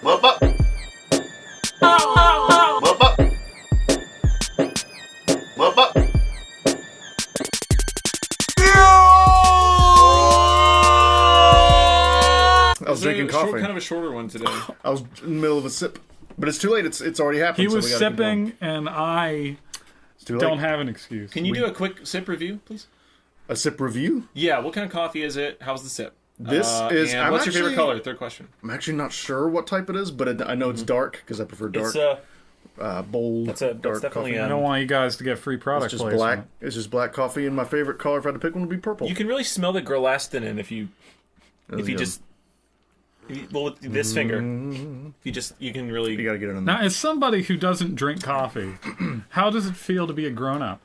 Whoop up. Whoop up. Whoop up. I was drinking coffee. Kind of a shorter one today. I was in the middle of a sip. But it's too late. It's already happened. He was sipping, and I don't have an excuse. Can you do a quick sip review, please? A sip review? Yeah, what kind of coffee is it? How's the sip? This is... And what's your favorite color? Third question. I'm actually not sure what type it is, but I know it's dark, because I prefer dark. It's bold, that's dark definitely coffee. I don't want you guys to get free product It's just placement. black. It's just black coffee, and my favorite color, if I had to pick one, would be purple. You can really smell the Grellastin in if you just... Well, with this finger, you can really... You gotta get it on Now, there. as somebody who doesn't drink coffee, how does it feel to be a grown-up?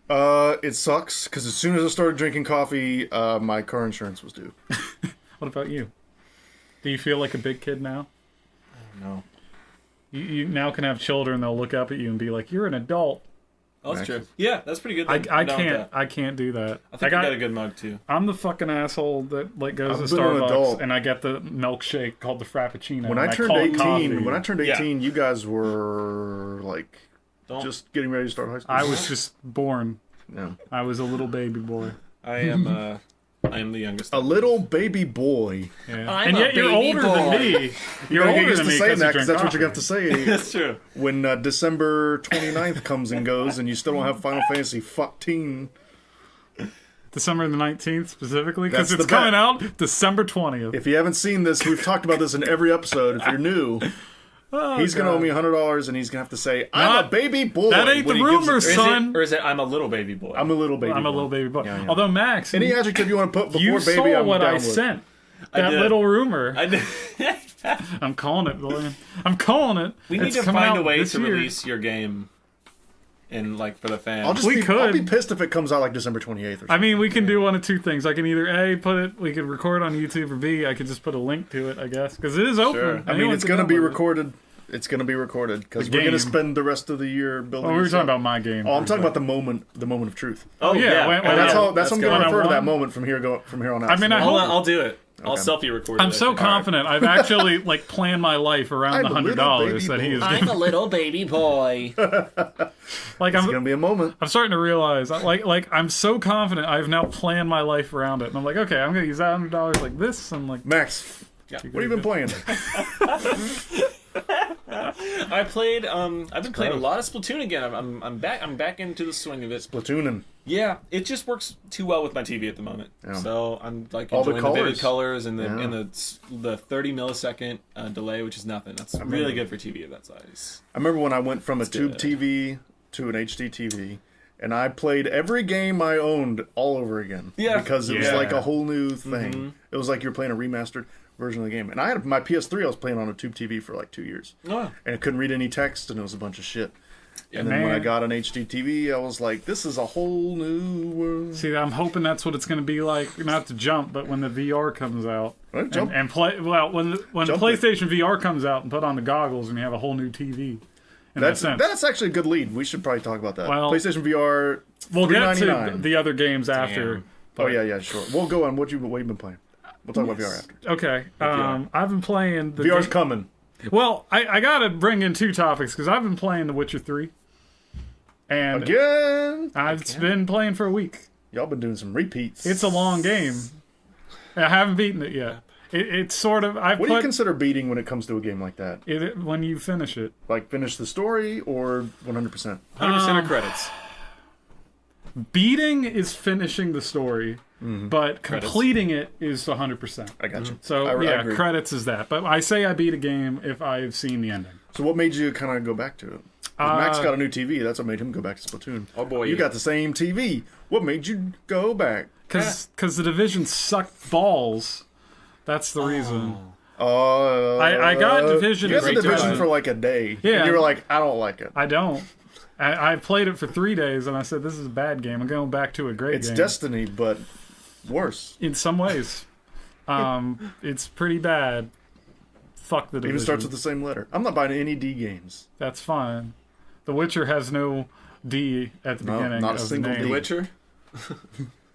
It sucks, because as soon as I started drinking coffee, my car insurance was due. What about you? Do you feel like a big kid now? No. You now can have children, they'll look up at you and be like, you're an adult. Oh, that's true. Yeah, that's pretty good. I can't do that. I think I got a good mug, too. I'm the fucking asshole that goes to been an Starbucks adult. and I get the milkshake called the Frappuccino. When and I turned call it 18, coffee. you guys were like just getting ready to start high school. I was just born. Yeah. I was a little baby boy. I am the youngest. A little baby boy. Yeah. And yet you're older than me. You're older used than to me saying that because that's what you have to say That's true. when December 29th comes and goes and you still don't have Final Fantasy 14. December the 19th specifically, because That's it's the bet. coming out December 20th. If you haven't seen this, we've talked about this in every episode. If you're new, he's going to owe me $100 and he's going to have to say, I'm a baby boy. That ain't the when he gives rumor, it- son. Or is it I'm a little baby boy? I'm a little baby I'm boy. a little baby boy. Yeah. Although, Max, Any adjective you want to put before you baby, saw I'm what down I with. sent. I That did. little rumor. I did. I'm calling it, William. I'm calling it. We need It's to coming find a out way this to year. release your game for the fans. I'll be pissed if it comes out like December 28th or something. I mean, we can do one of two things. I can either we could record on YouTube, or B, I could just put a link to it, I guess, because it is open. Sure. I mean, it's going to be recorded. It's going to be recorded because we're going to spend the rest of the year building. Oh, we were this talking up. about my game. Oh, I'm talking about the moment of truth. Oh yeah, when- And that's yeah, how I'm going to refer to that one. moment from here on out. I mean, I Hold hope. on, I'll do it. I'll selfie record. I'm it, so I think. confident. I've actually planned my life around the I'm a little $100 baby that he is. boy. I'm a little baby boy. Like it's going to be a moment. I'm starting to realize, like I'm so confident. I've now planned my life around it, and I'm like, okay, I'm gonna use that $100 like this, and like Max, what have you been playing? I've been playing a lot of Splatoon again. I'm back into the swing of it. Splatooning. Yeah, it just works too well with my TV at the moment. Yeah. So I'm like All the enjoying the vivid colors. colors and the 30 millisecond delay, which is nothing. That's really good for TV of that size. I remember when I went from a tube good. TV to an HD TV, and I played every game I owned all over again. Yeah. Because it was Yeah. like a whole new thing. Mm-hmm. It was like you're playing a remastered version of the game. And I had my PS3, I was playing on a tube TV for like 2 years. Oh. And it couldn't read any text, and it was a bunch of shit. And then when I got an HD TV, I was like, this is a whole new world. See, I'm hoping that's what it's going to be like. Not to jump, but when the VR comes out Right, jump. and play. Well, when Jump PlayStation VR comes out and put on the goggles and you have a whole new TV. In that sense. That's actually a good lead. We should probably talk about that. Well, PlayStation VR, We'll get to $3.99. the other games after. Damn. Oh yeah, sure. We'll go on. What you been playing? We'll talk about VR after. Okay. I've been playing the VR's coming. Well, I got to bring in two topics because I've been playing The Witcher 3. And Again. I've been playing for a week. Y'all been doing some repeats. It's a long game. I haven't beaten it yet. It's sort of... What do you consider beating when it comes to a game like that? when you finish it. Like finish the story or 100%? 100% of credits. Beating is finishing the story, but completing it is 100%. I got you. So, I agree. credits is that. But I say I beat a game if I've seen the ending. So what made you kind of go back to it? 'Cause Max got a new TV. That's what made him go back to Splatoon. Oh boy, You got the same TV. What made you go back? Because the Division sucked balls. That's the reason. I got Division You as got the a Division time. for like a day. Yeah. And you were like, I don't like it. I don't. I played it for 3 days, and I said, this is a bad game. I'm going back to a great It's game. Destiny, but worse. In some ways. It's pretty bad. Fuck the Division. Even starts with the same letter. I'm not buying any D games. That's fine. The Witcher has no D at the beginning not a of the single name. D. The Witcher?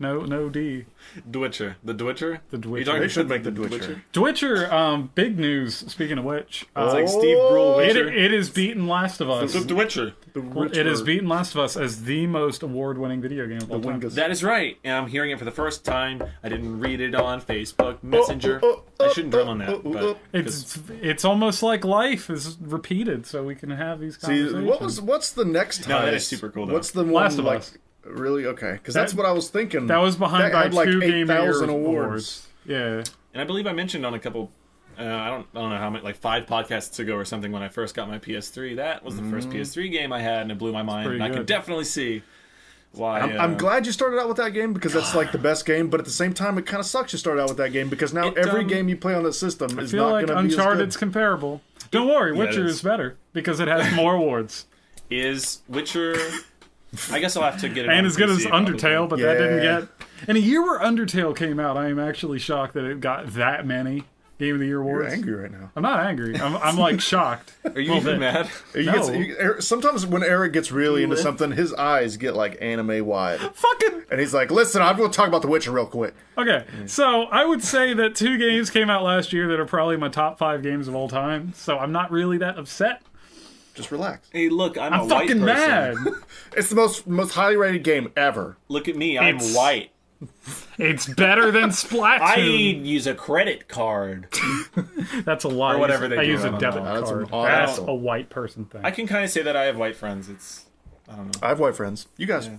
No D. Dwitcher. The Dwitcher? The Dwitcher. You talking They should about make the Dwitcher. Dwitcher, big news, speaking of which. It's like Steve Brule Witcher. It has beaten Last of Us. The Dwitcher. It has beaten Last of Us as the most award-winning video game of all time. That is right. And I'm hearing it for the first time. I didn't read it on Facebook Messenger. I shouldn't dwell on that. But It's almost like life is repeated, so we can have these conversations. See, what's the next time? No, that is super cool, though. What's the one, Last of like, Us. Really? Okay. Because that's what I was thinking. That was behind by had, like, 2 Game of the Year 8,000 awards. Yeah. And I believe I mentioned on a couple, I don't know how many, like 5 podcasts ago or something when I first got my PS3. That was the first PS3 game I had, and it blew my mind. And I could definitely see why. I'm glad you started out with that game because that's like the best game. But at the same time, it kind of sucks you started out with that game because now every game you play on that system is not going to be as good. Uncharted's comparable. Don't worry, Witcher is better because it has more awards. Is Witcher... I guess I'll have to get it and on as good PC as Undertale, but that didn't Yeah. get... In a year where Undertale came out, I am actually shocked that it got that many Game of the Year awards. You're angry right now. I'm not angry. I'm like shocked. Are you even mad? Sometimes when Eric gets really into something, his eyes get like anime wide. Fucking... And he's like, listen, I'm going to talk about The Witcher real quick. Okay, so I would say that 2 games came out last year that are probably my top 5 games of all time, so I'm not really that upset. Just relax. Hey, look, I'm a white fucking person. mad. It's the most highly rated game ever. Look at me, I'm It's- white. It's better than I Splatoon. use a credit card. That's a lie. Or whatever they I do, use I a don't debit know. That's card. awesome. That's a white person thing. I can kind of say that I have white friends. I don't know. I have white friends. You guys,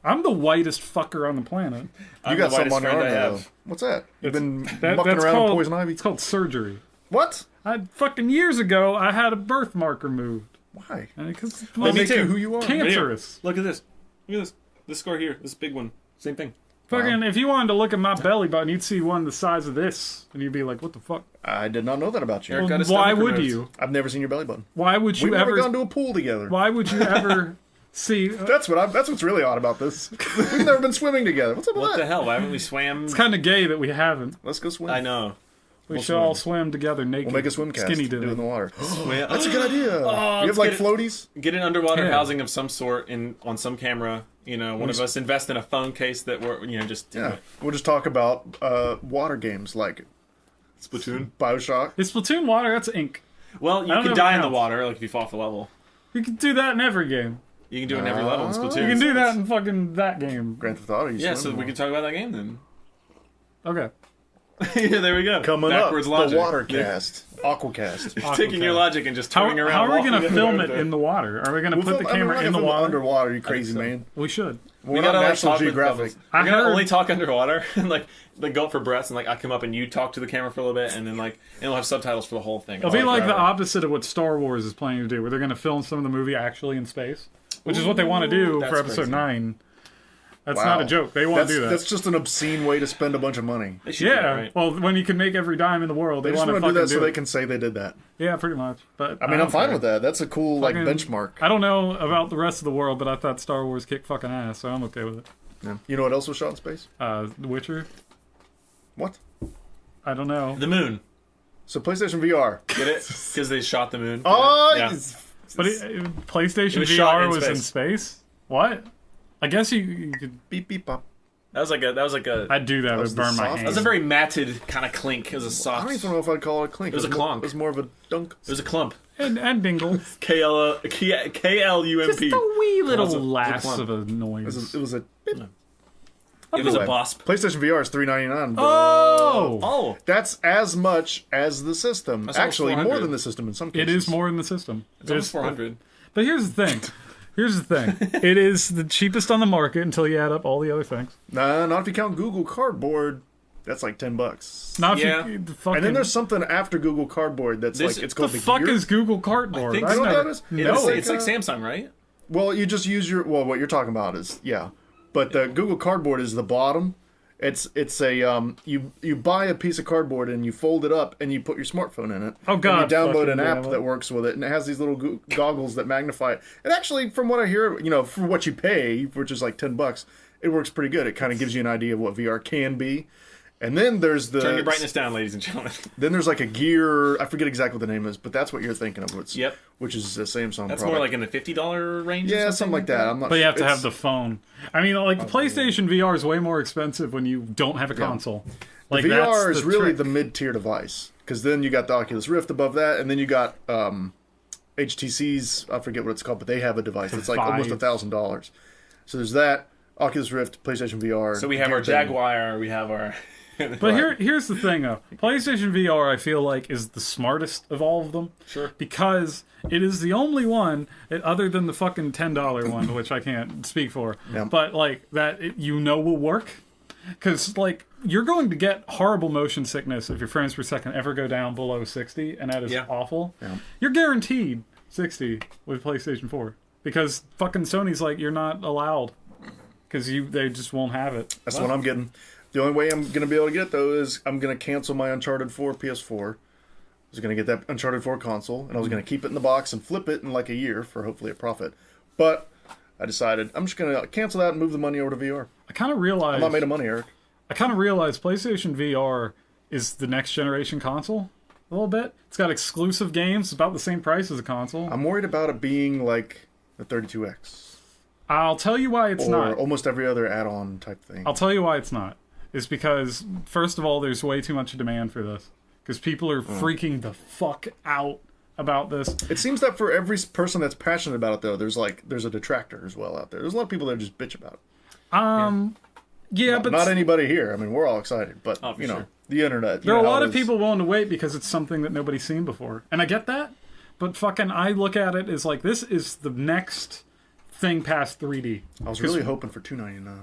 I'm the whitest fucker on the planet. I'm got the some whitest on your friend arm I there, though. have. What's that? You've been That's mucking around called, in poison ivy? It's called surgery. What? Fucking years ago, I had a birthmark removed. Why? Because They me make too. you who you are. cancerous. Look at this. Look at this. This score here. This big one. Same thing. Fucking, if you wanted to look at my belly button, you'd see one the size of this, and you'd be like, "What the fuck?" I did not know that about you. Eric Well, got his why stomach would removed. you? I've never seen your belly button. Why would you We've never ever? gone to a pool together. Why would you ever see? That's what's really odd about this. We've never been swimming together. What's up with What that? the hell? Why haven't we swam? It's kind of gay that we haven't. Let's go swim. I know. We should all swim together naked. We'll make a swim cast. Skinny Do it in the dipping. water. Swam. That's a good idea. you have like get it. floaties? Get an underwater Yeah. housing of some sort on some camera. You know, one of us invest in a phone case that we're just do Yeah. it. We'll just talk about water games like Splatoon. Bioshock. Is Splatoon water? That's ink. Well, you don't know can if die it in the counts. water, like if you fall off the level. You can do that in every game. You can do it in every level in Splatoon. You can do that in fucking that game. Grand Theft Auto. You Yeah, swim so we more. can talk about that game then. Okay. Yeah, there we go. Coming Backwards up, logic. the water cast. Aquacast. Taking your logic and just turning around. How are we walking going to in film the it water. in the water? Are we going to put the camera in the water? Underwater, you crazy so. man. We should. We're gotta, not like, National talk with Geographic. bubbles. I We're gonna heard- only talk underwater and like go up for breaths and like I come up and you talk to the camera for a little bit and then like and it'll have subtitles for the whole thing. It'll be like the forever. opposite of what Star Wars is planning to do, where they're going to film some of the movie actually in space, which is what they want to do that's for Episode crazy. 9. That's Wow. not a joke. They want to do that. That's just an obscene way to spend a bunch of money. They should do that, Yeah. right? Well, when you can make every dime in the world, They they, just want to want to do fucking that so do they it. can say they did that. Yeah, pretty much. But I mean, I'm fine with that. That's a cool like Fucking- benchmark. I don't know about the rest of the world, but I thought Star Wars kicked fucking ass, so I'm okay with it. Yeah. You know what else was shot in space? The Witcher. What? I don't know. The moon. So PlayStation VR. Get it? Because they shot the moon. Oh, yeah. But PlayStation It was shot VR in was in space. space. What? I guess you could. beep beep pop. That was like a. I'd do that. It was would the burn my soft- That was hands. a very matted kind of clink. It was a I soft. don't even know if I'd call it a clink. It was a more- clonk. It was more of a dunk. It was a clump. And dingle. K-L-U-M-P. Just a wee little It was a lass clump. of a noise. It was a beep. It was a Anyway, wasp. PlayStation VR is $399. Oh! Oh. That's as much as the system. That's almost Actually, more 400. than the system in some It cases. is more in the system. It's almost 400. But here's the thing. It is the cheapest on the market until you add up all the other things. Nah, not if you count Google Cardboard. That's like $10. Not if Yeah. you, the fucking, And then there's something after Google Cardboard that's This- like it's the called the fuck gear. is Google Cardboard? I think I've so. You know never- what that is? No. It's like Samsung, right? Well, you just use your what you're talking about is but the Google Cardboard is the bottom. It's a you buy a piece of cardboard and you fold it up and you put your smartphone in it. Oh, God, And you download fucking an app damn it. that works with it and it has these little goggles that magnify it. And actually, from what I hear, for what you pay, which is like $10, it works pretty good. It kind of gives you an idea of what VR can be. And then there's the... Turn your brightness down, ladies and gentlemen. Then there's like a Gear... I forget exactly what the name is, but that's what you're thinking of. Yep. Which is a Samsung That's product. more like in the $50 range Yeah, or something like that. I'm not But you have to it's- have the phone. I mean, like, the PlayStation VR is way more expensive when you don't have a console. Like, The VR that's is the really trick. the mid-tier device. Because then you got the Oculus Rift above that, and then you got HTC's... I forget what it's called, but they have a device that's like almost Vive. $1,000. So there's that, Oculus Rift, PlayStation VR. So we have our Jaguar, we have our... But here's the thing, though. PlayStation VR, I feel like, is the smartest of all of them. Sure. Because it is the only one, other than the fucking $10 one, which I can't speak for, but, like, that will work. Because, like, you're going to get horrible motion sickness if your frames per second ever go down below 60, and that is awful. Yeah. You're guaranteed 60 with PlayStation 4. Because fucking Sony's like, you're not allowed. Because they just won't have it. That's what I'm getting. The only way I'm going to be able to get it, though, is I'm going to cancel my Uncharted 4 PS4. I was going to get that Uncharted 4 console, and I was going to keep it in the box and flip it in like a year for hopefully a profit. But I decided I'm just going to cancel that and move the money over to VR. I kind of realized... I'm not made of money, Eric. I kind of realized PlayStation VR is the next generation console a little bit. It's got exclusive games, about the same price as a console. I'm worried about it being like the 32X. I'll tell you why it's or not. almost every other add-on type thing. I'll tell you why it's not. It's because, first of all, there's way too much demand for this. Because people are freaking the fuck out about this. It seems that for every person that's passionate about it, though, there's a detractor as well out there. There's a lot of people that just bitch about it. Yeah, but not anybody here. I mean, we're all excited, but for you know, sure. the internet. there are a lot of people willing to wait because it's something that nobody's seen before, and I get that. But fucking, I look at it as like this is the next thing past 3D. I was really hoping for $299.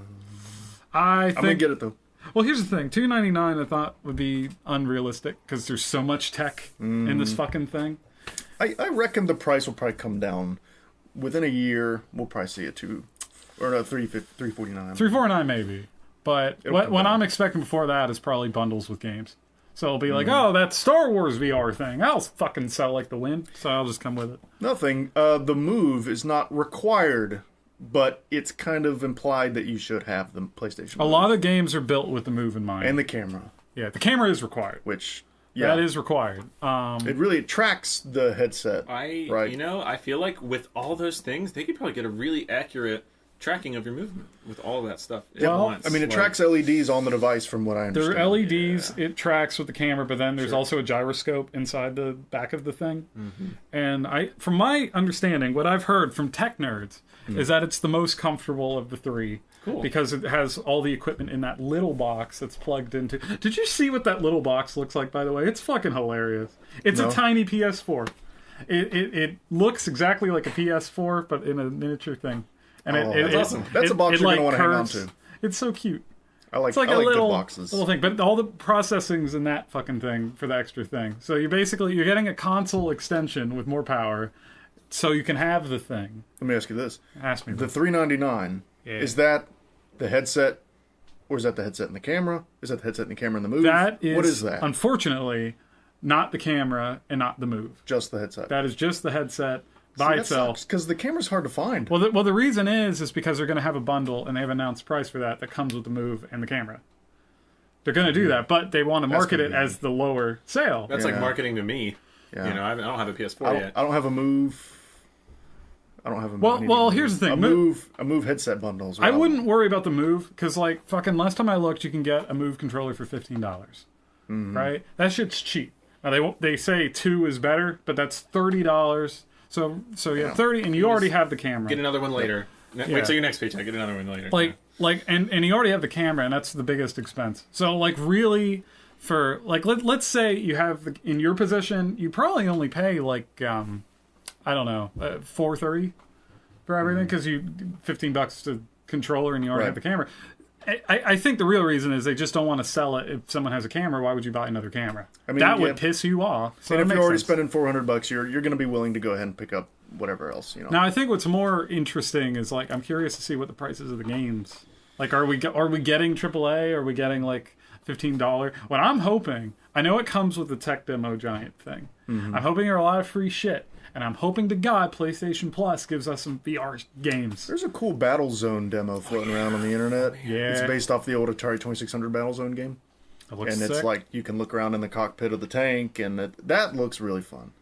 I'm gonna get it though. Well, here's the thing: $299 I thought would be unrealistic because there's so much tech in this fucking thing. I reckon the price will probably come down within a year. We'll probably see it $349. $349 maybe, but what come down. I'm expecting before that is probably bundles with games. So it'll be like, oh, that Star Wars VR thing. I'll fucking sell like the wind. So I'll just come with it. Nothing. The Move is not required, but it's kind of implied that you should have the PlayStation. A lot of games are built with the Move in mind. and the camera, Yeah, the camera is required. which That is required. it really tracks the headset. Right. You know, I feel like with all those things, they could probably get a really accurate tracking of your movement with all that stuff at Well, once. I mean, it tracks LEDs on the device, from what I understand. There are LEDs, it tracks with the camera, but then there's also a gyroscope inside the back of the thing. And from my understanding, what I've heard from tech nerds is that it's the most comfortable of the three. Cool. Because it has all the equipment in that little box that's plugged into... Did you see what that little box looks like, by the way? It's fucking hilarious. It's a tiny PS4. It looks exactly like a PS4, but in a miniature thing. And that's awesome. That's a box you're gonna wanna hang on curves. to. It's so cute. I like It's like I a like little, good boxes. little thing, but all the processing's in that fucking thing for the extra thing. So you're getting a console extension with more power, so you can have the thing. Let me ask you this: Ask me. the $399 is that the headset, or is that the headset and the camera? Is that the headset and the camera and the Move? That is, what is that? Unfortunately, not the camera and not the Move. Just the headset. That is just the headset by itself. Because the camera's hard to find. Well, the reason is because they're going to have a bundle, and they have announced price for that comes with the Move and the camera. They're going to do that, but they want to market it as the lower sale. That's like marketing to me. Yeah. You know, I don't have a PS4 yet. I don't have a Move. I don't have a Well, I need a Move. here's the thing. A Move headset bundle as well. I wouldn't worry about the Move, because, like, fucking last time I looked, you can get a Move controller for $15. Right? That shit's cheap. Now, they say 2 is better, but that's $30. So yeah, 30, and you already have the camera. Get another one later. Wait till your next paycheck. Get another one later. And you already have the camera, and that's the biggest expense. So, like, really, for, like, let's say you have, in your position, you probably only pay, like, I don't know, $430 for everything, because you $15 to controller, and you already have the camera. I think the real reason is they just don't want to sell it. If someone has a camera, why would you buy another camera? I mean, that would piss you off. So and if you're already spending $400, you're going to be willing to go ahead and pick up whatever else. You know. Now, I think what's more interesting is, like, I'm curious to see what the prices of the games. Like, are we getting AAA? Are we getting, like, $15? What I'm hoping, I know it comes with the tech demo giant thing. I'm hoping there are a lot of free shit. And I'm hoping to God PlayStation Plus gives us some VR games. There's a cool Battlezone demo floating around on the internet. Yeah. It's based off the old Atari 2600 Battlezone game. looks and it's sick. like you can look around in the cockpit of the tank, and that looks really fun.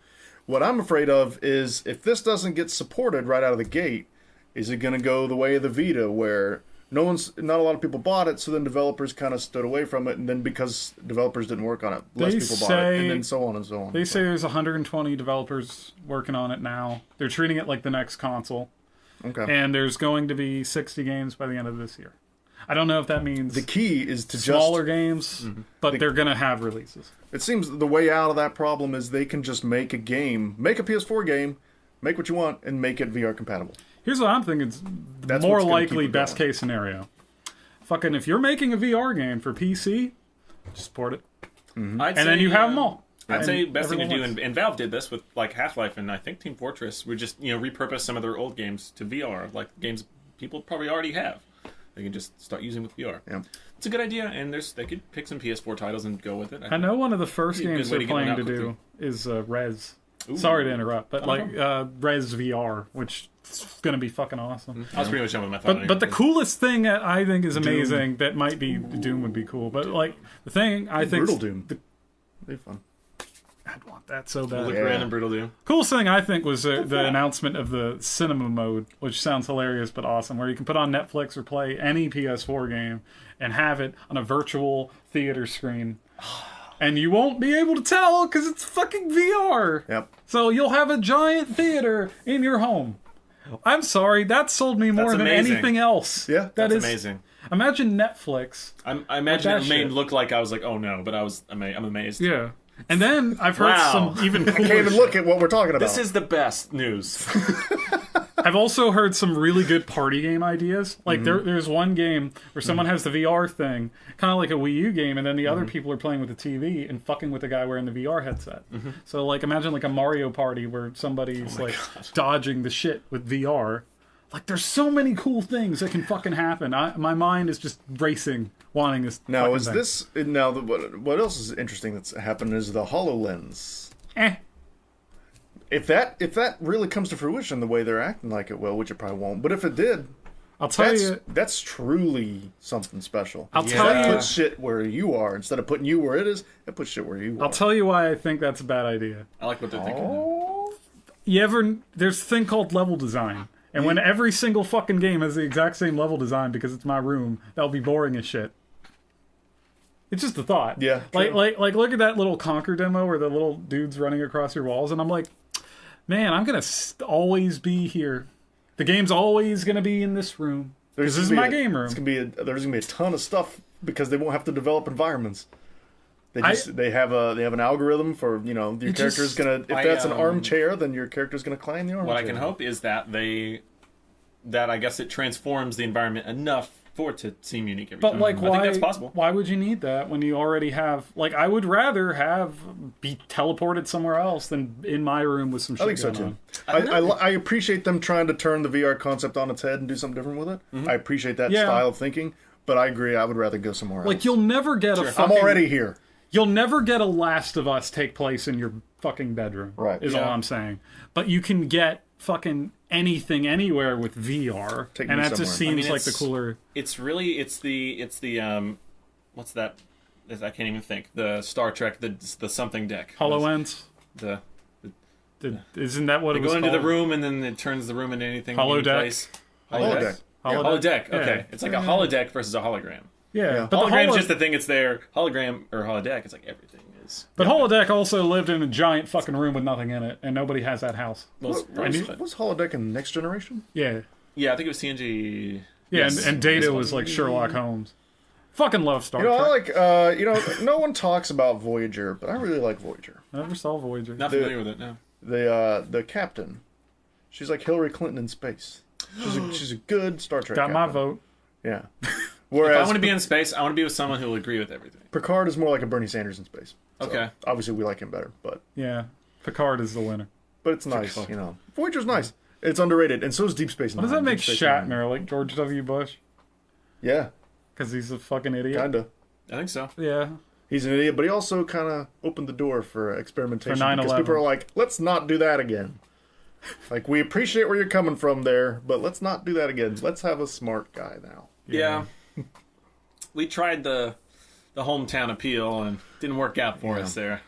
What I'm afraid of is if this doesn't get supported right out of the gate, is it going to go the way of the Vita, where not a lot of people bought it, so then developers kind of stood away from it, and then because developers didn't work on it, less people bought it, and then so on and so on. They say there's 120 developers working on it now. They're treating it like the next console. Okay. And there's going to be 60 games by the end of this year. I don't know if that means The key is to smaller games, but they're going to have releases. It seems the way out of that problem is they can just make a game, make a PS4 game, make what you want, and make it VR compatible. Here's what I'm thinking. That's More what's gonna likely, keep it best going. case scenario. Fucking, if you're making a VR game for PC, just port it. I'd And then you have them all. I'd say And best thing to do, everyone and Valve did this with like Half-Life and I think Team Fortress, would just repurpose some of their old games to VR, like games people probably already have. They can just start using with VR. Yeah. It's a good idea, and they could pick some PS4 titles and go with it. I know one of the first Be a good games way they're to get one planning to out do is Rez. Ooh. Sorry to interrupt, but No like Rez VR, which is going to be fucking awesome. I was pretty much done with my thought. But the coolest thing that I think is amazing that might be Doom would be cool, but like the thing I think Brutal Doom. They're fun. I'd want that so Look bad. Yeah. random Brutal Doom. Coolest thing I think was the announcement of the cinema mode, which sounds hilarious but awesome, where you can put on Netflix or play any PS4 game and have it on a virtual theater screen. And you won't be able to tell because it's fucking VR. Yep. So you'll have a giant theater in your home. I'm sorry, that sold me more That's than amazing. anything else. Yeah, That's is amazing. Imagine Netflix. I imagine that it made shit. look like I was like, oh no, but I'm amazed. Yeah. And then I've heard Wow. some even I cooler can't even look at what we're talking about. This is the best news. I've also heard some really good party game ideas. Like there's one game where someone has the VR thing, kind of like a Wii U game, and then the other people are playing with the TV and fucking with the guy wearing the VR headset. So like imagine like a Mario Party where somebody's like dodging the shit with VR. Like there's so many cool things that can fucking happen. My mind is just racing, wanting this. Now, fucking is thing. this now? What else is interesting that's happened is the HoloLens. Eh. If that really comes to fruition the way they're acting like it will, which it probably won't, but if it did, I'll tell you. that's truly something special. I'll Yeah. tell That you. puts shit where you are instead of putting you where it is. It puts shit where you are. I'll tell you why I think that's a bad idea. I like what they're thinking. Oh, There's a thing called level design. And when every single fucking game has the exact same level design because it's my room, that'll be boring as shit. It's just a thought. Yeah, Like true. look at that little Conquer demo where the little dude's running across your walls, and I'm like, man, I'm gonna always be here. The game's always gonna be in this room. This is my game room. There's gonna be a ton of stuff because they won't have to develop environments. They have an algorithm for your character's gonna, if that's an armchair, then your character's gonna climb the armchair. What I can hope is that I guess it transforms the environment enough for it to seem unique every But time. like, I why? think that's possible. Why would you need that when you already have? Like, I would rather be teleported somewhere else than in my room with some shit I think so going too. on. I appreciate them trying to turn the VR concept on its head and do something different with it. I appreciate that Yeah. style of thinking, but I agree. I would rather go somewhere else. Like, you'll never get a fucking. I'm already here. You'll never get a Last of Us take place in your fucking bedroom. Right. Is Yeah. all I'm saying. But you can get fucking anything anywhere with VR, Take and me that just somewhere. seems like the cooler. It's the what's that? I can't even think. The Star Trek, the something deck. HoloLens. The Isn't that what they it was go into called? the room and then it turns the room into anything. Holodeck. any place. Holodeck. Yeah, holodeck. Okay, Yeah. it's like a holodeck versus a hologram. Yeah, but Hologram's just the thing. It's there. Hologram or holodeck. It's like everything is. But holodeck also lived in a giant fucking room with nothing in it, and nobody has that house. Most, Was holodeck in Next Generation? Yeah, yeah, I think it was TNG. yeah, Yes. and Data was like Sherlock Holmes. Fucking love Star I Trek. like. No one talks about Voyager, but I really like Voyager. I never saw Voyager. Not familiar with it. No. The captain, she's like Hillary Clinton in space. She's a good Star Trek. Got my captain. vote. Yeah. If Whereas I want to be in space, I want to be with someone who will agree with everything. Picard is more like a Bernie Sanders in space. So Okay. Obviously, we like him better, but Yeah, Picard is the winner. it's nice. Voyager's nice. It's underrated, and so is Deep Space Nine. What does that make Deep Space Nine. Shatner like George W. Bush? Yeah, Because he's a fucking idiot. kinda. I think so. Yeah. He's an idiot, but he also kind of opened the door for experimentation. For 9/11. Because people are like, let's not do that again. Like, we appreciate where you're coming from there, but let's not do that again. Let's have a smart guy now. Yeah. We tried the the hometown appeal, and didn't work out for us there.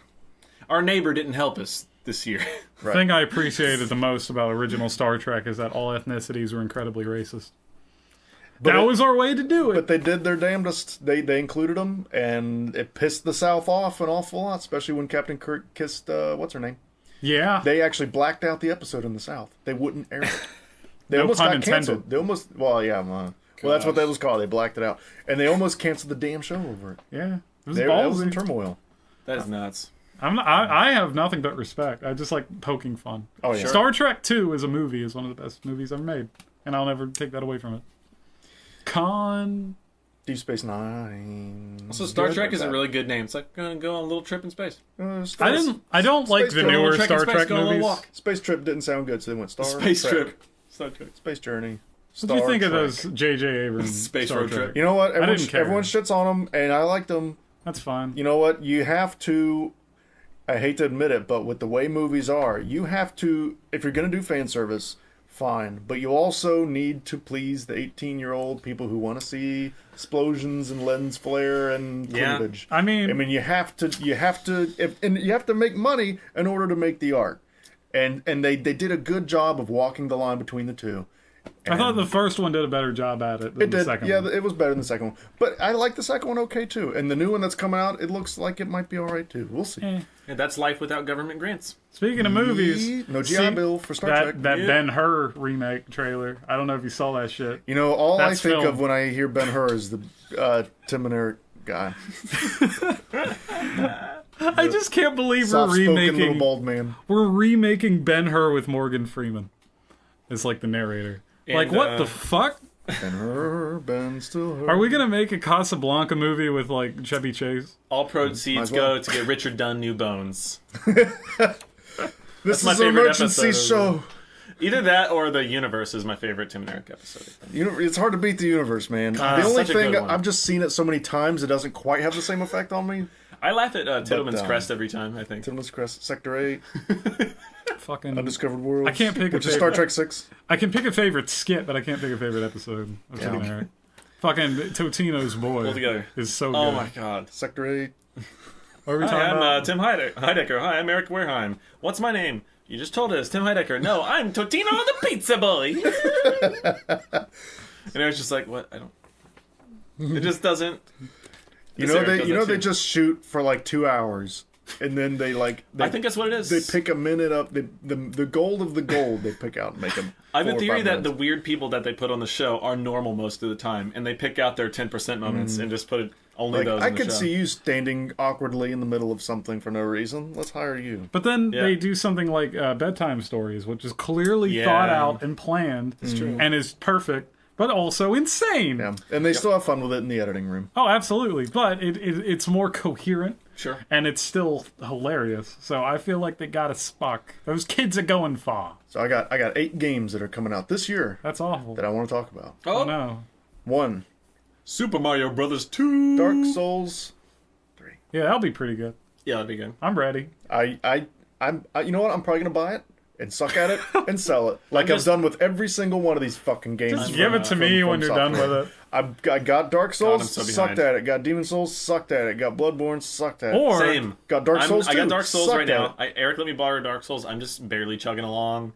Our neighbor didn't help us this year. The thing I appreciated the most about original Star Trek is that all ethnicities were incredibly racist. That was our way to do it. But they did their damnedest. They included them, and it pissed the South off an awful lot, especially when Captain Kirk kissed, what's her name? Yeah. They actually blacked out the episode in the South. They wouldn't air it. They No almost pun got intended. canceled. They almost, well, yeah, well, that's what that was called. They blacked it out. And they almost canceled the damn show over it. Yeah. It was That was in ballsy. turmoil. That is nuts. I have nothing but respect. I just like poking fun. Oh, yeah. Star Trek 2 as a movie is one of the best movies ever made. And I'll never take that away from it. Deep Space Nine. Also, Star Trek is a really good name. It's like going to go on a little trip in space. I don't like the Trip. newer Trek in Star space, Trek go on a little movies. walk. Space Trip didn't sound good, so they went Space Trip. Star Trek. Space Journey. What do you think of Trek. those J.J. Abrams Space Star road Trek? trip. You know what? didn't care. Everyone shits on them, and I liked them. That's fine. You know what? You have to. I hate to admit it, but with the way movies are, you have to. If you're going to do fan service, fine. But you also need to please the 18-year-old people who want to see explosions and lens flare and Yeah. cleavage. I mean, you have to, and you have to make money in order to make the art. And they did a good job of walking the line between the two. I thought the first one did a better job at it than It the did, second yeah. one. It was better than the second one, but I like the second one okay too. And the new one that's coming out, it looks like it might be all right too. We'll see. And that's life without government grants. Speaking of movies, No GI see, Bill for Star that Trek. Ben-Hur remake trailer. I don't know if you saw that shit. You know, all That's I think film. of when I hear Ben-Hur is the Tim and Eric guy, I just can't believe we're soft-spoken little remaking. bald man. We're remaking Ben-Hur with Morgan Freeman. It's like the narrator. Like, And, what the fuck? Ben-Hur, Ben still her. Are we gonna make a Casablanca movie with like Chevy Chase? All Might proceeds as well. go to get Richard Dunn new bones. This my is an favorite emergency episode. show. Either that or the universe is my favorite Tim and Eric episode. It's hard to beat the universe, man. the only such a thing, good one. I've just seen it so many times, it doesn't quite have the same effect on me. I laugh at Tittleman's But, Crest every time, I think. Timeless Crest, Sector 8, Fucking. Undiscovered Worlds. I can't pick a which is Star favorite. Trek 6. I can pick a favorite skit, but I can't pick a favorite episode of Tim and Eric. Fucking Totino's boy Pull together. is so good. Oh my god. Sector 8. What are we Hi, talking I'm about? Tim Heidecker. Hi, I'm Eric Wareheim. What's my name? You just told us, Tim Heidecker. No, I'm Totino the Pizza Boy. And I was just like, what? I don't. It just doesn't. You This know Eric they does you that know they too. just shoot for like 2 hours, and then they I think that's what it is. they pick a minute up the gold of the gold they pick out and make them. I have a 4 or theory 5 that the minutes. weird people that they put on the show are normal most of the time, and they pick out their 10% moments and just put it only like, those. I in the could show. see you standing awkwardly in the middle of something for no reason. Let's hire you. But then Yeah. they do something like bedtime stories, which is clearly Yeah. thought out and planned, and is perfect, but also insane. Yeah, and they still have fun with it in the editing room. Oh, absolutely. But it's more coherent. Sure. And it's still hilarious. So I feel like they got a Spock. Those kids are going far. So I got 8 games that are coming out this year That's awful. that I want to talk about. Oh no. 1, Super Mario Brothers 2. Dark Souls 3. Yeah, that'll be pretty good. Yeah, that'd be good. I'm ready. I'm you know what? I'm probably gonna buy it and suck at it and sell it like I've done with every single one of these fucking games. Just give it to me from when you're done software. with it. I got Dark Souls, I'm so sucked behind. at it. Got Demon Souls, sucked at it. Got Bloodborne, sucked at it. Or Same. Got Dark Souls I got 2, Dark Souls sucked right at now. Eric let me borrow Dark Souls. I'm just barely chugging along.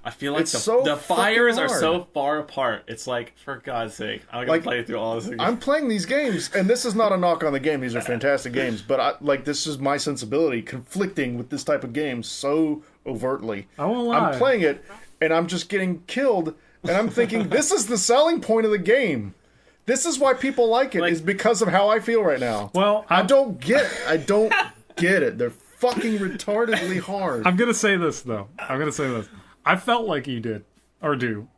I feel like It's so the fires fucking are hard. so far apart. It's like, for God's sake, I'm gonna Like, play through all this again. I'm playing these games, and this is not a knock on the game. These are fantastic games, but this is my sensibility conflicting with this type of game so overtly. I won't lie. I'm playing it, and I'm just getting killed, and I'm thinking, this is the selling point of the game. This is why people like it, is because of how I feel right now. Well, I don't get it. They're fucking retardedly hard. I'm gonna say this though. I felt like you did or do,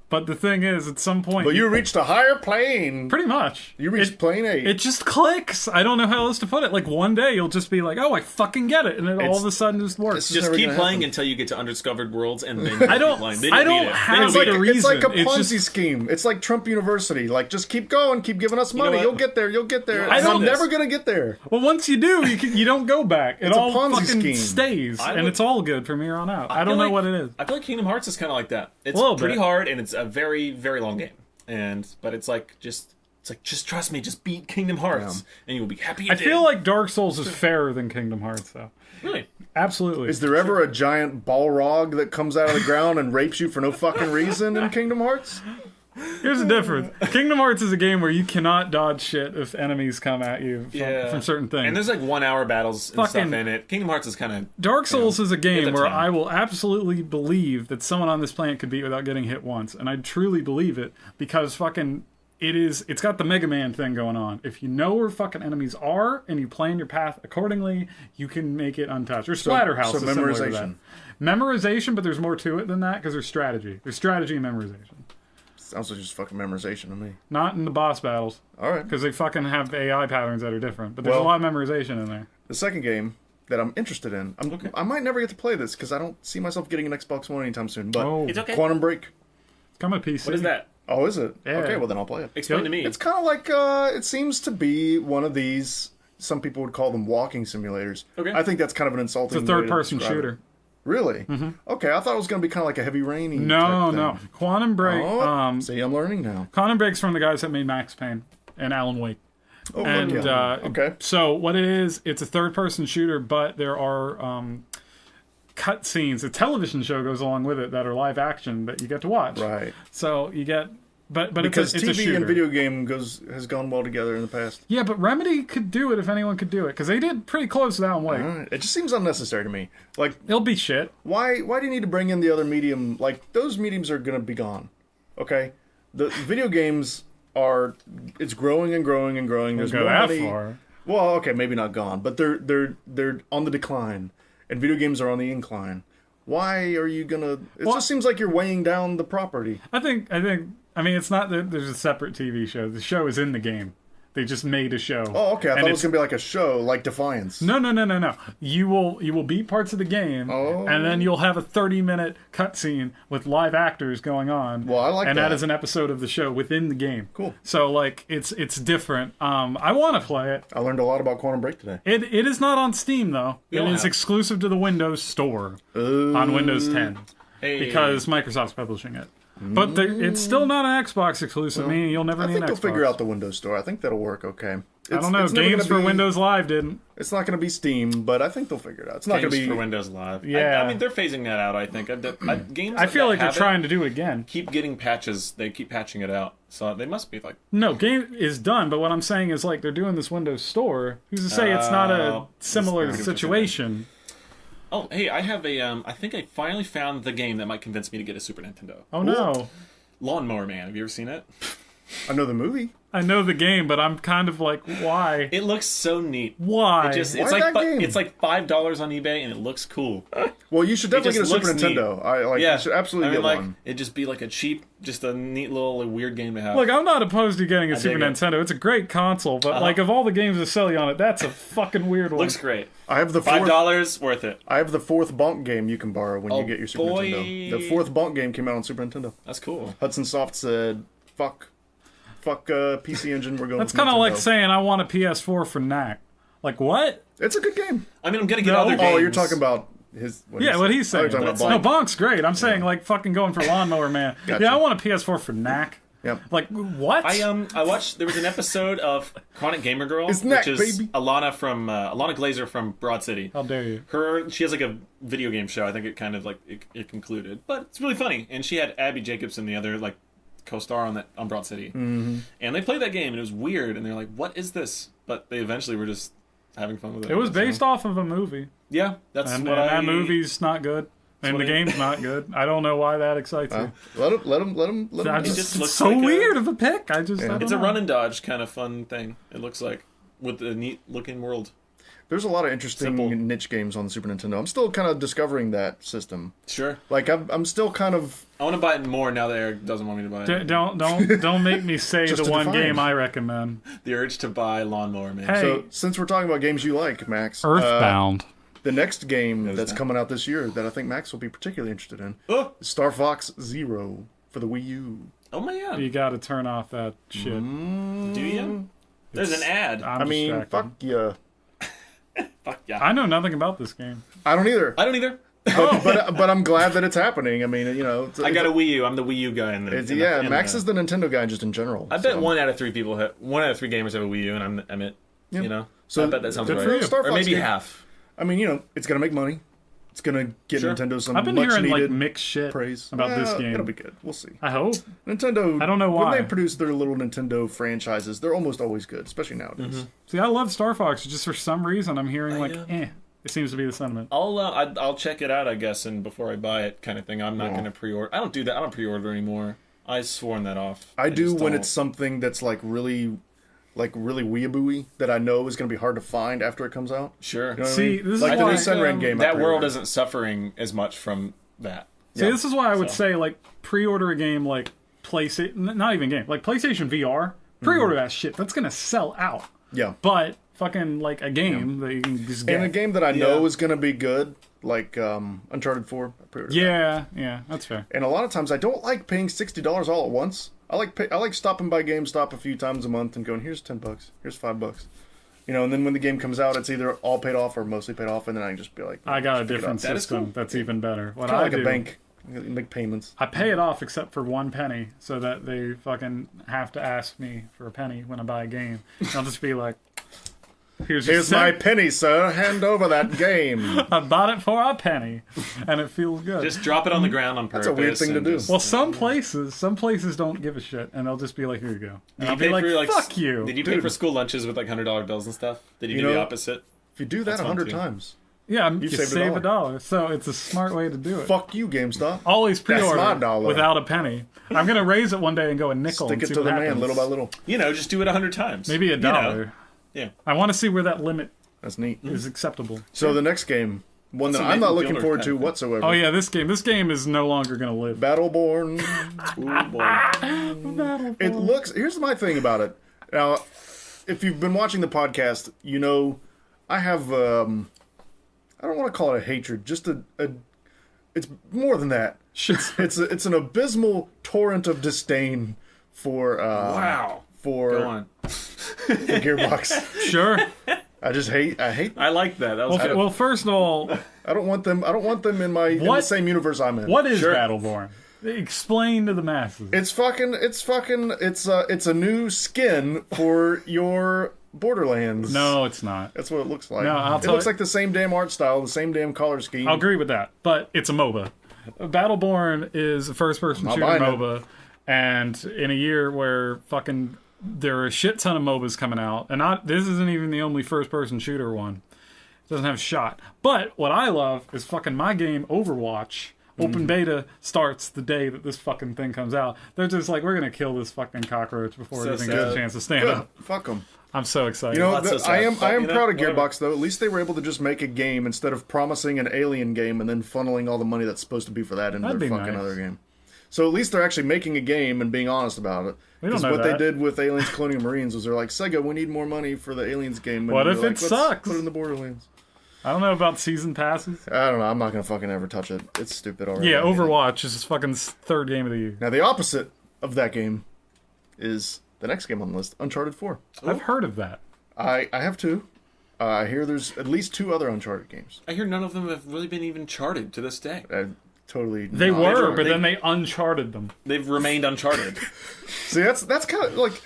but the thing is, at some point, But you reached a higher plane. pretty much. You reached plane 8. It just clicks. I don't know how else to put it. Like one day you'll just be like, "Oh, I fucking get it," and it all of a sudden just works. This is just never keep gonna playing happen. until you get to undiscovered worlds, and then I don't- keep playing. Then I you'll don't beat it. have Then It's you'll like, beat it. a it's like a reason. It's Ponzi just- scheme. It's like Trump University. Like, just keep going, keep giving us money. what? You'll get there. You'll get there. I And know I'm this. never gonna get there. Well, once you do, you don't go back. It It's a all Ponzi fucking scheme. stays, I and would- it's all good from here on out. I don't feel know like- what it is. I feel like Kingdom Hearts is kind of like that. It's A little pretty bit. hard, and it's a very, very long game. But it's like just It's like, just trust me, just beat Kingdom Hearts, and you will be happy you I did. feel like Dark Souls is fairer than Kingdom Hearts, though. Really? Absolutely. Is there ever a giant Balrog that comes out of the ground and rapes you for no fucking reason in Kingdom Hearts? Here's the difference. Kingdom Hearts is a game where you cannot dodge shit if enemies come at you from certain things. And there's like 1 hour battles and stuff in it. Kingdom Hearts is kind of... Dark Souls is a game where 10. I will absolutely believe that someone on this planet could beat without getting hit once. And I truly believe it because fucking... It's got the Mega Man thing going on. If you know where fucking enemies are and you plan your path accordingly, you can make it untouched. Or Splatterhouse so is similar to that. memorization. Memorization, but there's more to it than that because there's strategy. There's strategy and memorization. Sounds like just fucking memorization to me. Not in the boss battles. All right. Because they fucking have AI patterns that are different. But there's a lot of memorization in there. The second game that I'm interested in, I might never get to play this because I don't see myself getting an Xbox One anytime soon, but It's okay. Quantum Break. It's coming to PC. What is that? Oh, is it? Yeah. Okay, well then I'll play it. Explain to me. It's kind of like, it seems to be one of these, some people would call them walking simulators. Okay. I think that's kind of an insulting It's a way to third-person describe shooter. it. Really? Mm-hmm. Okay, I thought it was going to be kind of like a Heavy Rainy No. Quantum Break. See, I'm learning now. Quantum Break's from the guys that made Max Payne and Alan Wake. Oh, And yeah. Okay. So what it is, it's a third-person shooter, but there are cut scenes. A television show goes along with it that are live action that you get to watch. Right. So you get, but Because it's a TV shooter. and video game has gone well together in the past. Yeah, but Remedy could do it if anyone could do it because they did pretty close to Alan Wake. All right. It just seems unnecessary to me. Like, It'll be shit. why do you need to bring in the other medium? Like, those mediums are going to be gone. Okay? The video games are, it's growing and growing and growing. There's Go more that money. far. Well, okay, maybe not gone, but they're on the decline, and video games are on the incline. Why are you gonna? It just seems like you're weighing down the property. I mean, it's not that there's a separate TV show. The show is in the game. They just made a show. Oh, okay. I And thought it was gonna be like a show, like Defiance. No. You will beat parts of the game, and then you'll have a 30-minute cutscene with live actors going on. Well, I like and that. that is an episode of the show within the game. Cool. So like it's different. I want to play it. I learned a lot about Quantum Break today. It is not on Steam though. It don't is have- exclusive to the Windows Store on Windows 10 because Microsoft's publishing it. But it's still not an Xbox exclusive, meaning you'll never I need think an they'll Xbox. figure out the Windows Store. I think that'll work okay. I don't know. It's never Games gonna for be- Windows Live didn't. It's not going to be Steam, but I think they'll figure it out. It's not going Games to be for Windows Live. Yeah. I mean, they're phasing that out, I think. Games I feel that like they're have it trying to do it again. keep getting patches. They keep patching it out. So they must be like... No, game is done, but what I'm saying is like they're doing this Windows Store. Who's to say it's not a similar that's- situation? Oh, hey, I have a... I think I finally found the game that might convince me to get a Super Nintendo. Oh no. Lawnmower Man. Have you ever seen it? I know the movie. I know the game, but I'm kind of like, why? It looks so neat. Why? It's Why like that game? it's like $5 on eBay and it looks cool. Well, you should definitely get a just Super looks neat. Nintendo. Yeah, You should absolutely I mean, get like, one. it'd just be like a cheap, just a neat little weird game to have. Look, I'm not opposed to getting a Super dig it. Nintendo. It's a great console, but like of all the games to sell you on it, that's a fucking weird one. Looks great. I have the fourth. $5 worth it. I have the fourth Bonk game you can borrow when you get your Super boy. Nintendo. The fourth Bonk game came out on Super Nintendo. That's cool. Hudson Soft said, "Fuck, PC Engine. We're going." That's with kind of like Nintendo." saying I want a PS4 for NAC. Like what? It's a good game. I mean, I'm gonna get No. other games. Oh, you're talking about his. What he's saying. you're talking about No, Bonk. Bonk's great. I'm saying like fucking going for Lawnmower Man. Gotcha. Yeah, I want a PS4 for NAC. Yep. Like what? I watched. There was an episode of Chronic Gamer Girl, It's Knack, which is baby. Alana Glazer from Broad City. How dare you? She has like a video game show. I think it kind of like it concluded, but it's really funny. And she had Abby Jacobson, the other like co-star on Broad City, and they played that game and it was weird. And they're like, "What is this?" But they eventually were just having fun with it. It was based off of a movie, Yeah, that's and what that movie's not good, and what the I- game's not good. I don't know why that excites you. Let him. I just just, looks it's so like a- weird of a pick. I don't It's a know. run and dodge kind of fun thing. It looks like with a neat looking world. There's a lot of interesting Simple. niche games on the Super Nintendo. I'm still kind of discovering that system. Sure, Like I'm still kind of. I want to buy it more now that Eric doesn't want me to buy it. Don't make me say Just the to one define. game I recommend. The urge to buy Lawnmower Man. Hey. So since we're talking about games you like, Max, Earthbound. the next game Knows that's that. coming out this year that I think Max will be particularly interested in, Oh, Star Fox Zero for the Wii U. oh my god! You got to turn off that shit. Do you? There's an ad. I'm I mean, distracted. fuck yeah. Fuck yeah! I know nothing about this game. I don't either. I don't either. but I'm glad that it's happening. I mean, I got a Wii U. I'm the Wii U guy. Max is the Nintendo guy just in general. I bet 1 out of 3 gamers have a Wii U, and I'm it. Yeah. So I bet that sounds good right. for you. Star or Fox maybe game. half. I mean, it's gonna make money. It's gonna get Nintendo some I've been much hearing needed mixed shit praise about this game. It'll be good. We'll see. I hope. Nintendo. I don't know why. When they produce their little Nintendo franchises, they're almost always good, especially nowadays. See, I love Star Fox. Just for some reason, I'm hearing it seems to be the sentiment. I'll check it out, I guess, and before I buy it, kind of thing. I'm not going to pre-order. I don't do that. I don't pre-order anymore. I've sworn that off. I do when it's something that's really weeaboo-y that I know is going to be hard to find after it comes out. Sure. You know what See, I mean? this is like why the Senran game. That world isn't suffering as much from that. See, this is why I would say, like, pre-order a game like PlayStation, not even game, like PlayStation VR, pre-order that shit. That's going to sell out. Yeah. But fucking, like, a game that you can just get. And a game that I know is going to be good, like Uncharted 4. Yeah, that's fair. And a lot of times I don't like paying $60 all at once. I like stopping by GameStop a few times a month and going, here's $10, here's $5. And then when the game comes out, it's either all paid off or mostly paid off, and then I can just be like, I got a different system that's even better. What I like do, a bank. You make payments. I pay it off except for 1 penny, so that they fucking have to ask me for a penny when I buy a game. And I'll just be like, Here's my penny, sir. Hand over that game. I bought it for a penny, and it feels good. Just drop it on the ground on purpose. That's a weird thing to do. Well, some places don't give a shit, and they'll just be like, "Here you go." And I'll be like, "Fuck you." Did you pay for school lunches with like $100 bills and stuff? Did you do the opposite? If you do that 100 times, yeah, you save $1. So it's a smart way to do it. Fuck you, GameStop. Always pre-order That's my dollar. without a penny. I'm gonna raise it one day and go a nickel. Stick and it see to what the happens. man, little by little. Just do it 100 times. Maybe $1. Yeah. I want to see where that limit That's neat. is acceptable. So the next game, one that I'm not looking forward to whatsoever. Oh yeah, this game is no longer gonna live. Battleborn. Ooh, boy. It looks. Here's my thing about it. Now, if you've been watching the podcast, I have. I don't want to call it a hatred. Just a. It's more than that. It's an abysmal torrent of disdain for. Wow. For Go on. For Gearbox. Sure. I hate. I like that. That was Well, first of all, I don't want them in the same universe I'm in. What is Battleborn? Explain to the masses. It's a new skin for your Borderlands. No, it's not. That's what it looks like. No, it looks like the same damn art style, the same damn color scheme. I'll agree with that, but it's a MOBA. Battleborn is a first-person shooter MOBA, and in a year where fucking there are a shit ton of MOBAs coming out, and this isn't even the only first-person shooter one. It doesn't have a shot. But what I love is fucking my game, Overwatch. Open beta starts the day that this fucking thing comes out. They're just like, we're gonna kill this fucking cockroach before it even gets a chance to stand up. Fuck them. I'm so excited. I am proud of Gearbox though. At least they were able to just make a game instead of promising an Alien game and then funneling all the money that's supposed to be for that into their fucking other game. So at least they're actually making a game and being honest about it. Because what they did with Aliens Colonial Marines was they're like, Sega, we need more money for the Aliens game. And what if it sucks? Put it in the Borderlands. I don't know about season passes. I don't know. I'm not going to fucking ever touch it. It's stupid already. Yeah, Overwatch is fucking third game of the year. Now, the opposite of that game is the next game on the list, Uncharted 4. I've heard of that. I have two. I hear there's at least 2 other Uncharted games. I hear none of them have really been even charted to this day. Totally. They were, but then they uncharted them. They've remained uncharted. See, that's kind of like...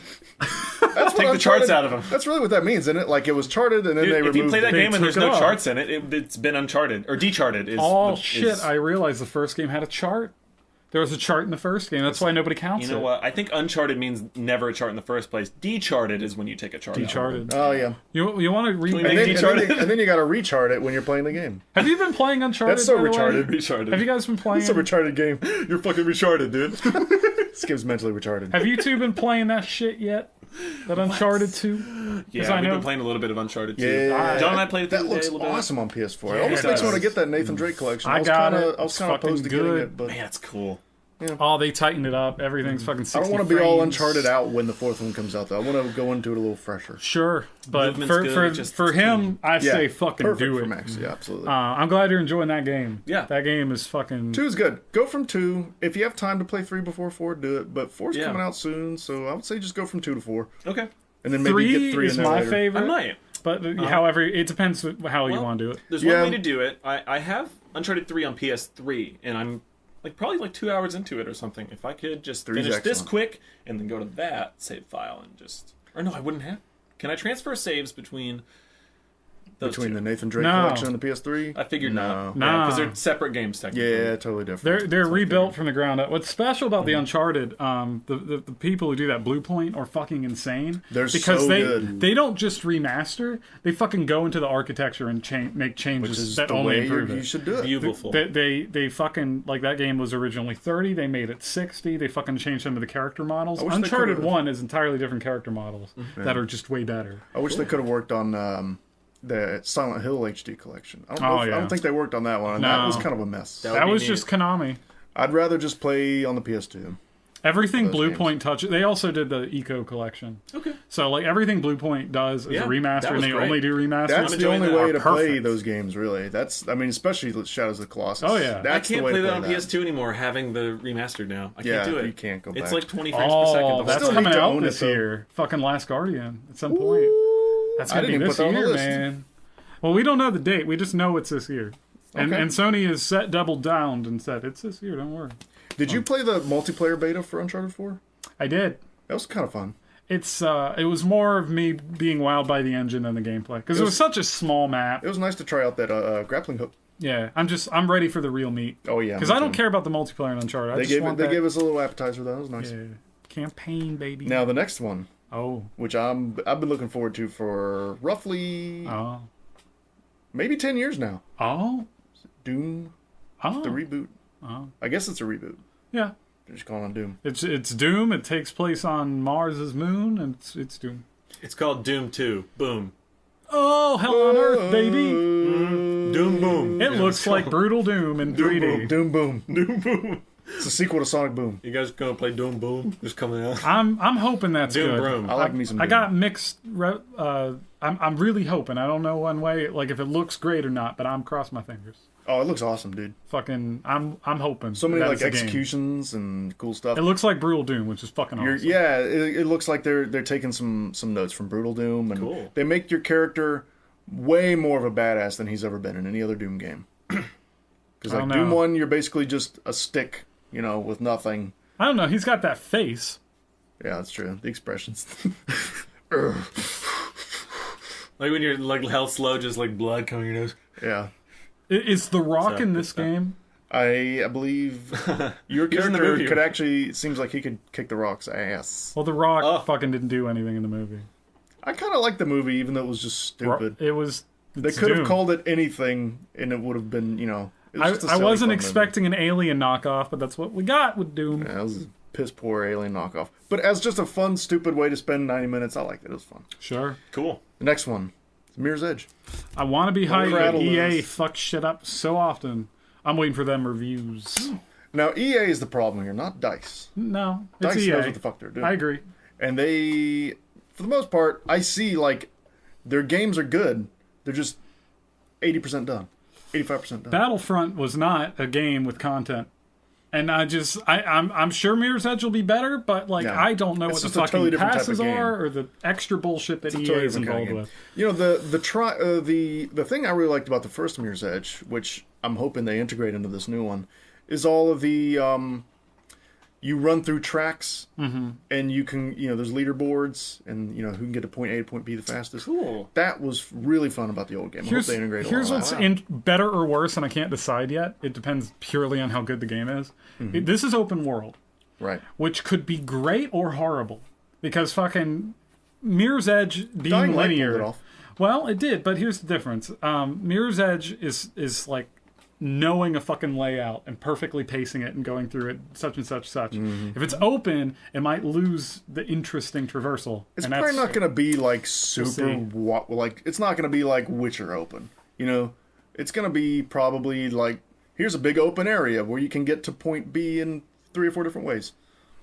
That's Take the charts out of them. That's really what that means, isn't it? Like, it was charted, and then they removed it. If you play that game and there's no off. charts in it, it's been uncharted. Or decharted. I realized the first game had a chart. There was a chart in the first game. That's why nobody counts it. You know what? I think uncharted means never a chart in the first place. Decharted is when you take a chart Decharted. Oh, yeah. You want to remake and then you got to rechart it when you're playing the game. Have you been playing Uncharted? That's so retarded. Retarded. Have you guys been playing? It's a retarded game. You're fucking retarded, dude. This game's mentally retarded. Have you two been playing that shit yet? That Uncharted 2? Yeah, we've been playing a little bit of Uncharted 2. Yeah. John and I played it the other day a little bit. That looks awesome on PS4. It almost makes me want to get that Nathan Drake collection. I was kind of opposed to getting it, but man, it's cool. Yeah. Oh, they tightened it up. Everything's fucking 60 I don't want to be all Uncharted out when the 4th one comes out, though. I want to go into it a little fresher. Sure, but for him, I say fucking do it. For Max. Yeah, absolutely. I'm glad you're enjoying that game. Yeah. That game is fucking... 2 is good. Go from 2. If you have time to play 3 before 4, do it. But 4's coming out soon, so I would say just go from 2 to 4. Okay. And then maybe get 3 is in there my later. favorite. I might. But however, it depends how you want to do it. There's one way to do it. I have Uncharted 3 on PS3, and I'm probably 2 hours into it or something. If I could just Three's finish this excellent. quick and then go to that save file and just... Or no, I wouldn't have. Can I transfer saves between those Between two? the Nathan Drake No. collection and the PS3? I figured No. not. No. Because they're separate games, technically. Yeah, totally different. They're rebuilt from the ground up. What's special about the Uncharted, the people who do that Blue Point are fucking insane. They're because so they good. they don't just remaster; they fucking go into the architecture and make Which changes is that the only way improve you it. should do it. Beautiful. They fucking like that game was originally 30. They made it 60. They fucking changed some of the character models. I wish they Uncharted could've- 1 is entirely different character models that are just way better. I wish they could have worked on the Silent Hill HD collection. I yeah. don't think they worked on that one. And that No. was kind of a mess. That would That be was neat. just Konami. I'd rather just play on the PS2. Everything Those Blue games. Point touches. They also did the Eco collection. Okay. So like everything Blue Point does is Yeah, a remaster, that and was they great. only do remasters. That's I'm the enjoying only that. way to play Perfect. those games, really. Especially Shadows of the Colossus. Oh, yeah. That's I can't the way play to that on that. PS2 anymore, having the remastered now. I Yeah, can't do it. you can't go It's back. like 20 frames per second. Oh, the that's Still whole need coming to out own it, this though. year. Fucking Last Guardian at some point. That's I gonna be didn't even this put that on the year, list. man. Well, we don't know the date. We just know it's this year. And, Okay. and Sony has doubled down and said it's this year. Don't worry. Did you play the multiplayer beta for Uncharted 4? I did. That was kind of fun. It was more of me being wowed by the engine than the gameplay because it was such a small map. It was nice to try out that grappling hook. Yeah, I'm ready for the real meat. Oh yeah, Because me I don't too. care about the multiplayer in Uncharted. I They just gave want they that, gave us a little appetizer. That was nice. yeah, campaign, baby. Now the next one, Oh, which I've been looking forward to for roughly oh, maybe 10 years now. oh, Doom, oh. the reboot. Oh. I guess it's a reboot. Yeah, They're just calling it Doom. it's Doom. It takes place on Mars's moon, and it's Doom. It's called Doom 2. Boom. Oh, hell on Earth, baby! Doom Boom. It looks like Brutal Doom in 3D. Doom Boom. Doom Boom. It's a sequel to Sonic Boom. You guys gonna play Doom Boom? Just coming out. I'm hoping that's Doom good. Broom. I like me some I Doom. got mixed. I'm really hoping. I don't know one way, like if it looks great or not, but I'm crossing my fingers. Oh, it looks awesome, dude. Fucking, I'm hoping. So many that like it's a game. executions and cool stuff. It looks like Brutal Doom, which is fucking awesome. Yeah, it looks like they're taking some notes from Brutal Doom, and Cool. they make your character way more of a badass than he's ever been in any other Doom game. Because I like don't Doom know. 1, you're basically just a stick, with nothing. I don't know. He's got that face. Yeah, that's true. The expressions. Like when you're like hell slow, just like blood coming your nose. Yeah. Is The Rock So, in good this stuff. game? I believe your He was in the character movie. could actually seems like he could kick the Rock's ass. Well, The Rock Oh. fucking didn't do anything in the movie. I kind of like the movie, even though it was just stupid. It was. They it's could have Doom. called it anything, and it would have been, it was just a I silly, wasn't fun expecting an Alien knockoff, but that's what we got with Doom. movie. Yeah, it was a piss poor alien knockoff. But as just a fun, stupid way to spend 90 minutes, I liked it. It was fun. Sure. Cool. The next one, it's Mirror's Edge. I want to be hyped, but rattle EA this. fucks shit up so often. I'm waiting for them reviews. Now, EA is the problem here, not DICE. No, it's DICE EA. knows what the fuck they're doing. I agree. And they, for the most part, I see, like, their games are good. They're just 80% done. 85% done. Battlefront was not a game with content. And I'm sure Mirror's Edge will be better, but like Yeah. I don't know It's what the just a fucking totally different type of passes game. are or the extra bullshit that It's a EA totally is different kind involved of game. with. The thing I really liked about the first Mirror's Edge, which I'm hoping they integrate into this new one, is all of the you run through tracks and you can there's leaderboards and who can get to point A to point B the fastest. Cool. That was really fun about the old game. I hope they integrate Here's all what's that. better or worse, and I can't decide yet. It depends purely on how good the game is. Mm-hmm. This is open world, Right. which could be great or horrible because fucking Mirror's Edge being Dying Light pulled linear. it off. Well, it did, but here's the difference. Mirror's Edge is like knowing a fucking layout and perfectly pacing it and going through it such and such. Mm-hmm. If it's open, it might lose the interesting traversal. It's and probably that's- not going to be like super see. like it's not going to be like Witcher open. It's going to be probably like here's a big open area where you can get to point B in 3 or 4 different ways.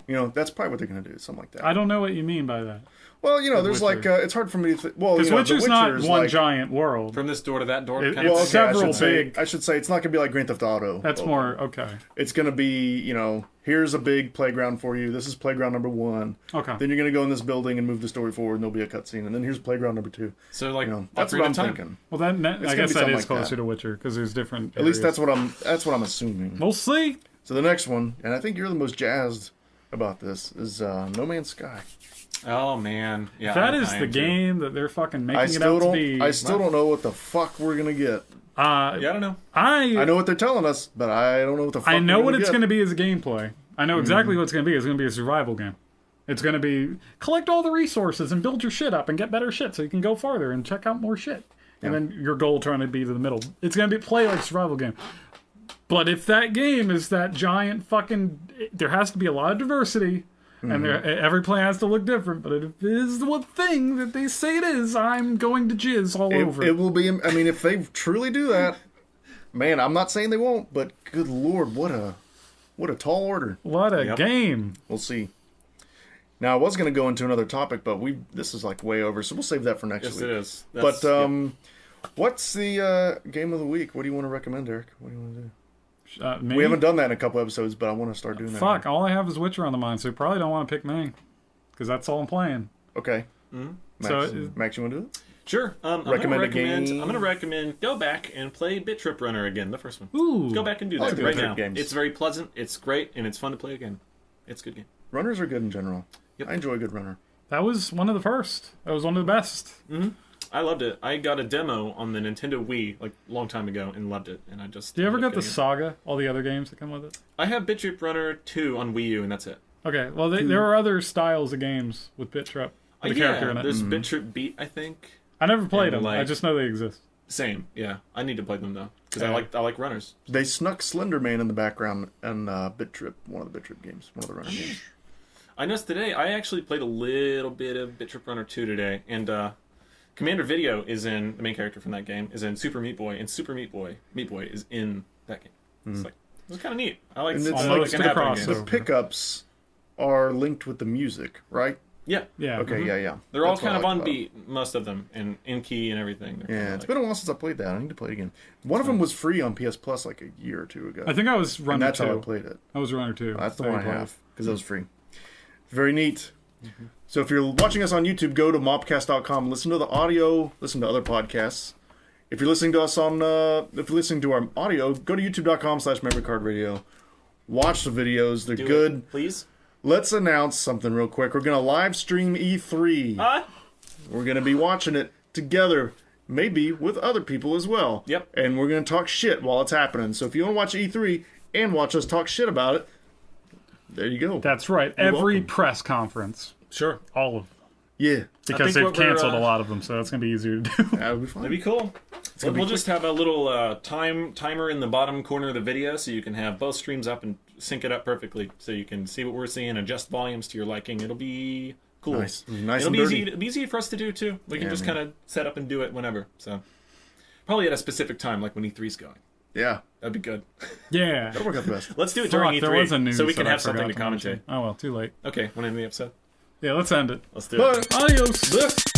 You know, that's probably what they're going to do, something like that. I don't know what you mean by that. Well, you know, there's Witcher. like, it's hard for me to think. Well, Because you know, Witcher's The not Witcher's one like, giant world. From this door to that door. It- kind it's of. several I should say it's not going to be like Grand Theft Auto. That's more, okay. It's going to be, you know, here's a big playground for you. This is playground number 1. Okay. Then you're going to go in this building and move the story forward, and there'll be a cutscene. And then here's playground number 2. So like You know, that's Ocarina what I'm of Time. thinking. Well, then I gonna guess be that something is like closer that. to Witcher, because there's different At least areas. that's what I'm assuming. We'll see. So the next one, and I think you're the most jazzed about this, is No Man's Sky. Oh man, yeah. That I is am the too. game that they're fucking making I it still out to don't. be. I still don't know what the fuck we're gonna get. Yeah, I don't know. I know what they're telling us, but I don't know what the fuck. I know we're what gonna it's get. going to be as a gameplay. I know exactly what it's going to be. It's going to be a survival game. It's going to be collect all the resources and build your shit up and get better shit so you can go farther and check out more shit. And then your goal trying to be to the middle. It's going to be play like a survival game. But if that game is that giant fucking, there has to be a lot of diversity. And every play has to look different, but if it is the one thing that they say it is, I'm going to jizz all over it. It will be. I mean, if they truly do that, man, I'm not saying they won't, but good lord, what a tall order. What a game. We'll see. Now, I was going to go into another topic, but this is like way over, so we'll save that for next Yes, week. it is. But what's the game of the week? What do you want to recommend, Eric? What do you want to do? Me? We haven't done that in a couple episodes, but I want to start doing that. Fuck, all I have is Witcher on the mind, so you probably don't want to pick me. Because that's all I'm playing. Okay. Mm-hmm. Max, So, Max, you want to do it? Sure. Recommend a game. I'm going to recommend go back and play Bit Trip Runner again, the first one. Ooh. Go back and do I like that the right Bit Trip now. games. It's very pleasant. It's great, and it's fun to play again. It's a good game. Runners are good in general. Yep. I enjoy a good runner. That was one of the first. That was one of the best. I loved it. I got a demo on the Nintendo Wii like a long time ago and loved it. And I just. Do you ever ended get up the getting Saga? All the other games that come with it? it. I have Bit Trip Runner 2 on Wii U, and that's it. Okay, well, there are other styles of games with Bit Trip. With a character in it. There's Bit Trip Beat, I think. I never played and them. I like- just know they exist. Same, yeah. I need to play them though because Okay. I like runners. They snuck Slender Man in the background in Bit Trip, one of the Bit Trip games, one of the runner games. I noticed today I actually played a little bit of Bit Trip Runner 2 today, and Commander Video is in the main character from that game is in Super Meat Boy, and Super Meat Boy is in that game. It's like it's kind of neat. I like. And it's I like like the an happening crossover. game. The pickups are linked with the music, right? Yeah, Yeah. Okay, yeah. they're all That's what kind I of like on about it. beat, most of them, and in key and everything. They're Yeah, kinda it's like- been a while since I played that. I need to play it again. One of them was free on PS Plus like a year or two ago. I think I was and Runner that's 2. how I played it. I was Runner 2. That's the That one I you have because it was free. Very neat. So if you're watching us on YouTube, go to mopcast.com, listen to the audio, listen to other podcasts. If you're listening to us on, if you're listening to our audio, go to youtube.com/memorycardradio. Watch the videos; they're Do good. it, please. Let's announce something real quick. We're gonna live stream E3. We're gonna be watching it together, maybe with other people as well. Yep. And we're gonna talk shit while it's happening. So if you want to watch E3 and watch us talk shit about it, there you go. That's right. You're Every welcome. press conference. Sure, All of them. Yeah, Because think they've what we're, canceled a lot of them, so it's going to be easier to do. that would be fun. that'd be cool. gonna be We'll just have a little timer in the bottom corner of the video, so you can have both streams up and sync it up perfectly, so you can see what we're seeing, adjust volumes to your liking. It'll be cool. Nice It'll and be dirty. easy. It'll be easy for us to do too. We can Yeah, just man. kind of set up and do it whenever. So probably at a specific time, like when E3's going. Yeah, That'd be good. Yeah. that'll work out the best. Let's do it Fuck, during there E3, was a news so we can that I have something forgot to commentate. mention. Oh, well, too late. Okay, when in the episode. Yeah, let's end it. Let's do it. But Adios.